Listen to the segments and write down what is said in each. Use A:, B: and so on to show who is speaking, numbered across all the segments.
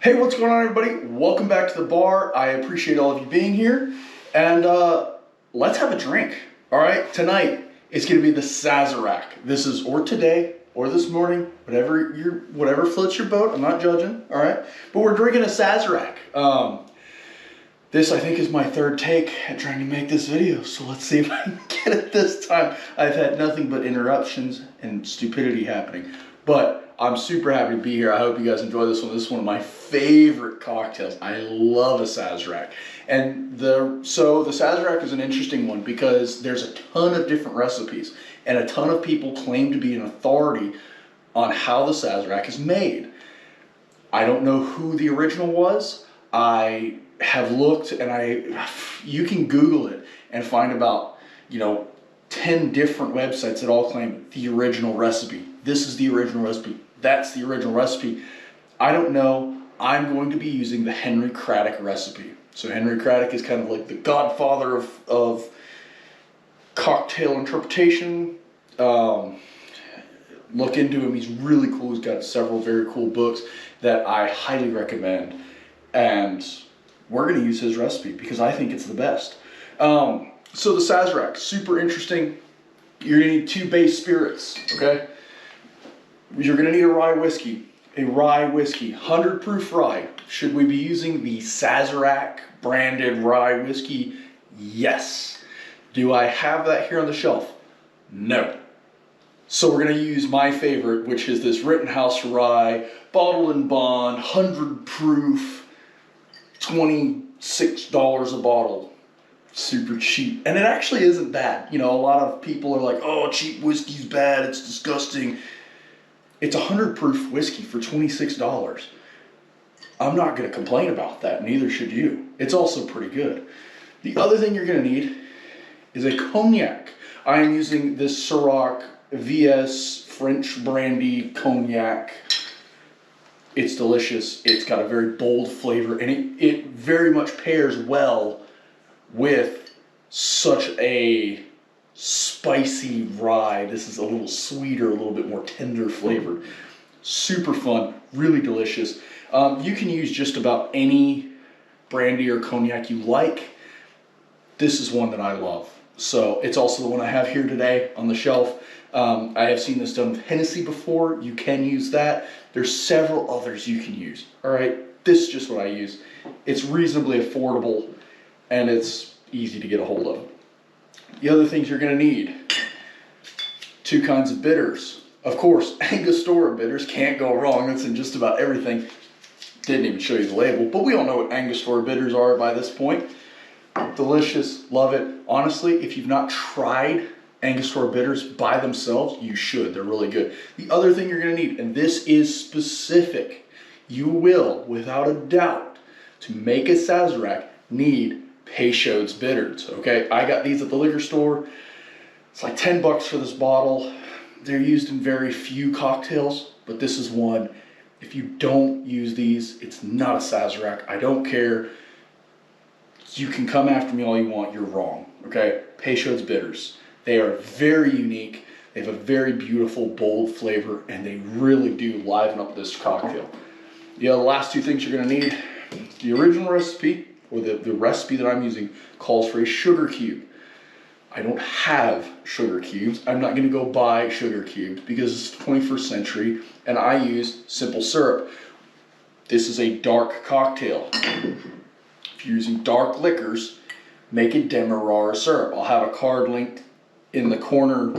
A: Hey, what's going on, everybody? Welcome back to the bar. I appreciate all of you being here, and let's have a drink. All right, tonight it's going to be the Sazerac. This is or today or this morning, whatever floats your boat. I'm not judging. All right, but we're drinking a Sazerac. This I think is my third take at trying to make this video, so let's see if I can get it this time. I've had nothing but interruptions and stupidity happening, but I'm super happy to be here. I hope you guys enjoy this one. This is one of my favorite cocktails. I love a Sazerac. And the Sazerac is an interesting one because there's a ton of different recipes and a ton of people claim to be an authority on how the Sazerac is made. I don't know who the original was. I have looked and you can Google it and find about, 10 different websites that all claim the original recipe. This is the original recipe. That's the original recipe. I don't know. I'm going to be using the Henry Craddock recipe. So Henry Craddock is kind of like the godfather of cocktail interpretation. Look into him. He's really cool. He's got several very cool books that I highly recommend. And we're going to use his recipe because I think it's the best. So the Sazerac, super interesting. You're going to need 2 base spirits, okay? You're going to need a rye whiskey, 100 proof rye. Should we be using the Sazerac branded rye whiskey? Yes. Do I have that here on the shelf? No. So we're going to use my favorite, which is this Rittenhouse rye, bottled and bond, 100 proof, $26 a bottle. Super cheap. And it actually isn't bad. A lot of people are like, oh, cheap whiskey's bad, it's disgusting. It's 100 proof whiskey for $26. I'm not going to complain about that, neither should you. It's also pretty good. The other thing you're going to need is a cognac. I am using this Sazerac VS French brandy cognac. It's delicious. It's got a very bold flavor, and it very much pairs well with such a spicy rye. This is a little sweeter, a little bit more tender flavored. Super fun, really delicious. You can use just about any brandy or cognac you like. This is one that I love. So it's also the one I have here today on the shelf. I have seen this done with Hennessy before. You can use that. There's several others you can use. All right, this is just what I use. It's reasonably affordable and it's easy to get a hold of. The other things you're going to need, 2 kinds of bitters. Of course, Angostura bitters, can't go wrong. That's in just about everything. Didn't even show you the label, but we all know what Angostura bitters are by this point. Delicious, love it. Honestly, if you've not tried Angostura bitters by themselves, you should. They're really good. The other thing you're going to need, and this is specific, you will, without a doubt, to make a Sazerac, need Peychaud's bitters, okay? I got these at the liquor store. It's like 10 bucks for this bottle. They're used in very few cocktails, but this is one. If you don't use these, it's not a Sazerac. I don't care. You can come after me all you want. You're wrong, okay? Peychaud's bitters. They are very unique. They have a very beautiful, bold flavor, and they really do liven up this cocktail. The last 2 things you're going to need, the original recipe, or the recipe that I'm using, calls for a sugar cube. I don't have sugar cubes. I'm not going to go buy sugar cubes because it's the 21st century, and I use simple syrup. This is a dark cocktail. If you're using dark liquors, make a Demerara syrup. I'll have a card linked in the corner,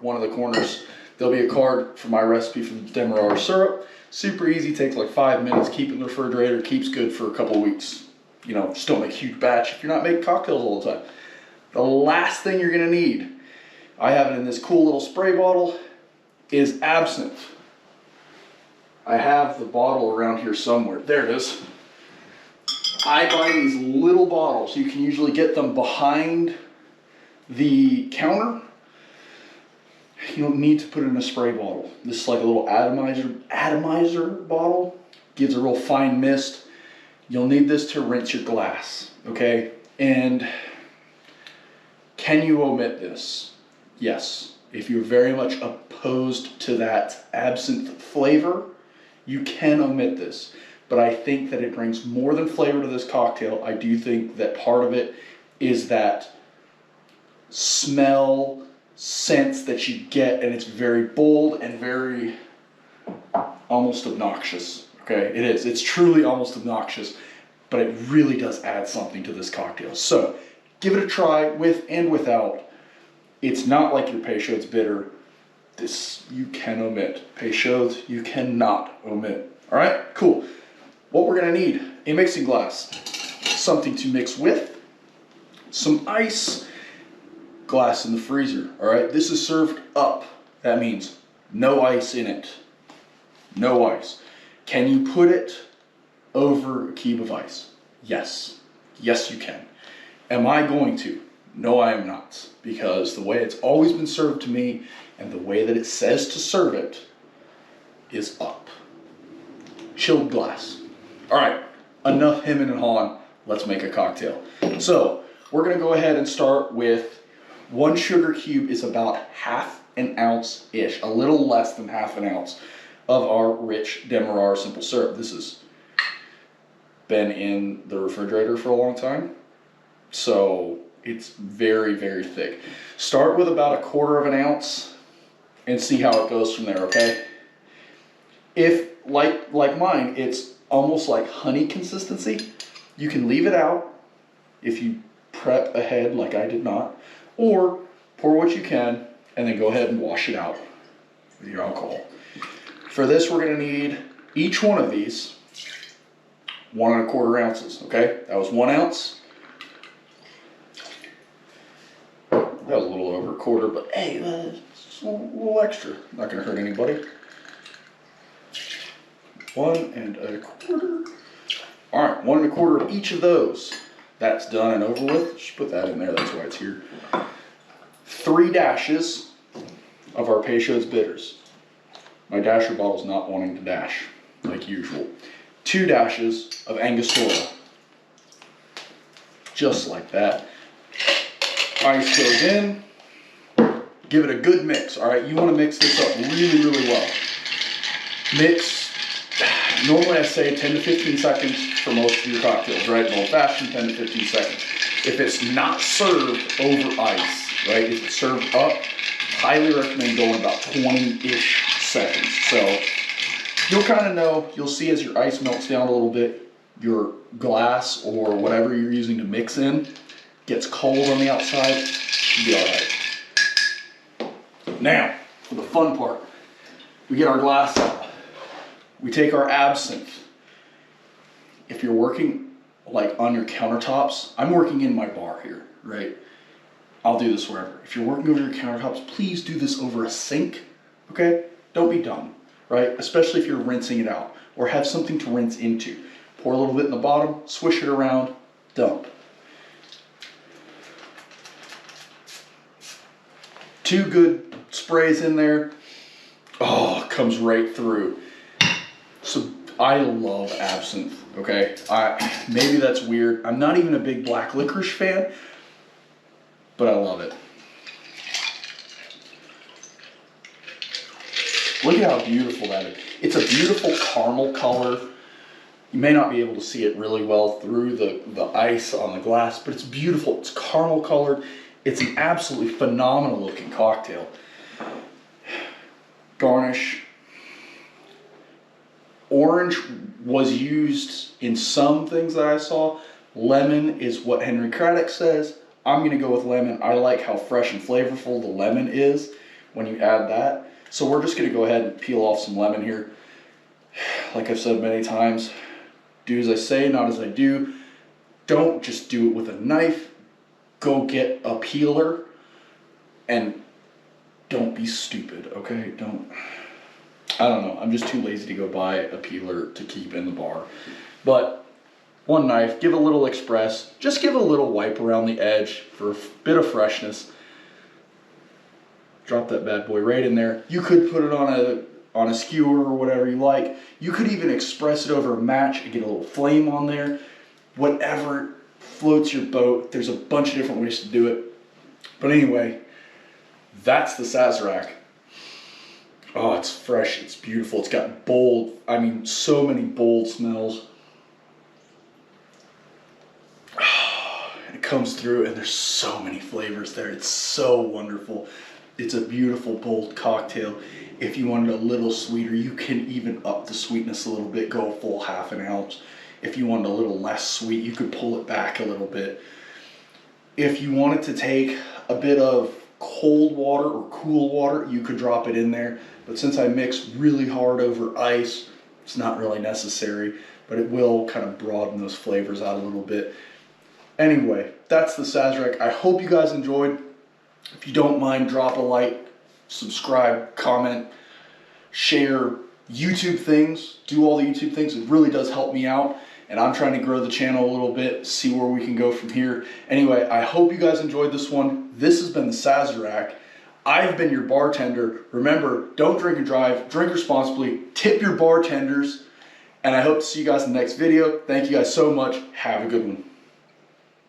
A: one of the corners. There'll be a card for my recipe for the Demerara syrup. Super easy, takes like 5 minutes, keep it in the refrigerator, keeps good for a couple of weeks. Just don't make a huge batch if you're not making cocktails all the time. The last thing you're gonna need, I have it in this cool little spray bottle, is absinthe. I have the bottle around here somewhere. There it is. I buy these little bottles. You can usually get them behind the counter. You don't need to put it in a spray bottle. This is like a little atomizer bottle. Gives a real fine mist. You'll need this to rinse your glass, okay? And can you omit this? Yes. If you're very much opposed to that absinthe flavor, you can omit this. but I think that it brings more than flavor to this cocktail. I do think that part of it is that smell, sense that you get, and it's very bold and very almost obnoxious. Okay, it is. It's truly almost obnoxious, but it really does add something to this cocktail. So give it a try with and without. It's not like your Peychaud's bitter. This you can omit. Peychaud's you cannot omit. All right, cool. What we're gonna need: a mixing glass, something to mix with, some ice, glass in the freezer. All right, this is served up. That means no ice in it. No ice. Can you put it over a cube of ice? Yes. Yes, you can. Am I going to? No, I am not. Because the way it's always been served to me and the way that it says to serve it is up. Chilled glass. All right, enough hemming and hawing. Let's make a cocktail. So we're gonna go ahead and start with 1 sugar cube is about half an ounce-ish, a little less than half an ounce of our rich Demerara simple syrup. This has been in the refrigerator for a long time, so it's very, very thick. Start with about 1/4 of an ounce and see how it goes from there, okay? If, like mine, it's almost like honey consistency, you can leave it out if you prep ahead like I did not, or pour what you can and then go ahead and wash it out with your alcohol. For this, we're gonna need each one of these 1 1/4 ounces, okay? That was 1 ounce. That was a little over 1/4, but hey, it's a little extra. Not gonna hurt anybody. 1 1/4. All right, 1 1/4 of each of those. That's done and over with. Just put that in there, that's why it's here. 3 dashes of our Peychaud's bitters. My dasher bottle's not wanting to dash, like usual. 2 dashes of Angostura. Just like that. Ice goes in. Give it a good mix, all right? You wanna mix this up really, really well. Mix, normally I say 10 to 15 seconds for most of your cocktails, right? Old fashioned, 10 to 15 seconds. If it's not served over ice, right? If it's served up, highly recommend going about 20-ish seconds. So you'll kind of know, you'll see as your ice melts down a little bit, your glass or whatever you're using to mix in gets cold on the outside, you'll be all right. Now, for the fun part, we get our glass out. We take our absinthe. If you're working like on your countertops, I'm working in my bar here, right? I'll do this wherever. If you're working over your countertops, please do this over a sink, okay? Don't be dumb, right? Especially if you're rinsing it out or have something to rinse into. Pour a little bit in the bottom, swish it around, dump. 2 good sprays in there. Oh, it comes right through. So I love absinthe, okay? Maybe that's weird. I'm not even a big black licorice fan, but I love it. Look at how beautiful that is. It's a beautiful caramel color. You may not be able to see it really well through the ice on the glass, but it's beautiful. It's caramel colored. It's an absolutely phenomenal looking cocktail. Garnish. Orange was used in some things that I saw. Lemon is what Henry Craddock says. I'm gonna go with lemon. I like how fresh and flavorful the lemon is when you add that. So we're just gonna go ahead and peel off some lemon here. Like I've said many times, do as I say, not as I do. Don't just do it with a knife. Go get a peeler and don't be stupid, okay? I don't know, I'm just too lazy to go buy a peeler to keep in the bar. But 1 knife, give a little express, just give a little wipe around the edge for a bit of freshness. Drop that bad boy right in there. You could put it on a skewer or whatever you like. You could even express it over a match and get a little flame on there. Whatever floats your boat. There's a bunch of different ways to do it. But anyway, that's the Sazerac. Oh, it's fresh. It's beautiful. It's got bold, I mean, so many bold smells. It comes through and there's so many flavors there. It's so wonderful. It's a beautiful, bold cocktail. If you wanted a little sweeter, you can even up the sweetness a little bit, go a full half an ounce. If you wanted a little less sweet, you could pull it back a little bit. If you wanted to take a bit of cold water or cool water, you could drop it in there. But since I mix really hard over ice, it's not really necessary, but it will kind of broaden those flavors out a little bit. Anyway, that's the Sazerac. I hope you guys enjoyed. If you don't mind, drop a like, subscribe, comment, share YouTube things, do all the YouTube things. It really does help me out. And I'm trying to grow the channel a little bit, see where we can go from here. Anyway, I hope you guys enjoyed this one. This has been the Sazerac. I've been your bartender. Remember, don't drink and drive, drink responsibly, tip your bartenders, and I hope to see you guys in the next video. Thank you guys so much. Have a good one.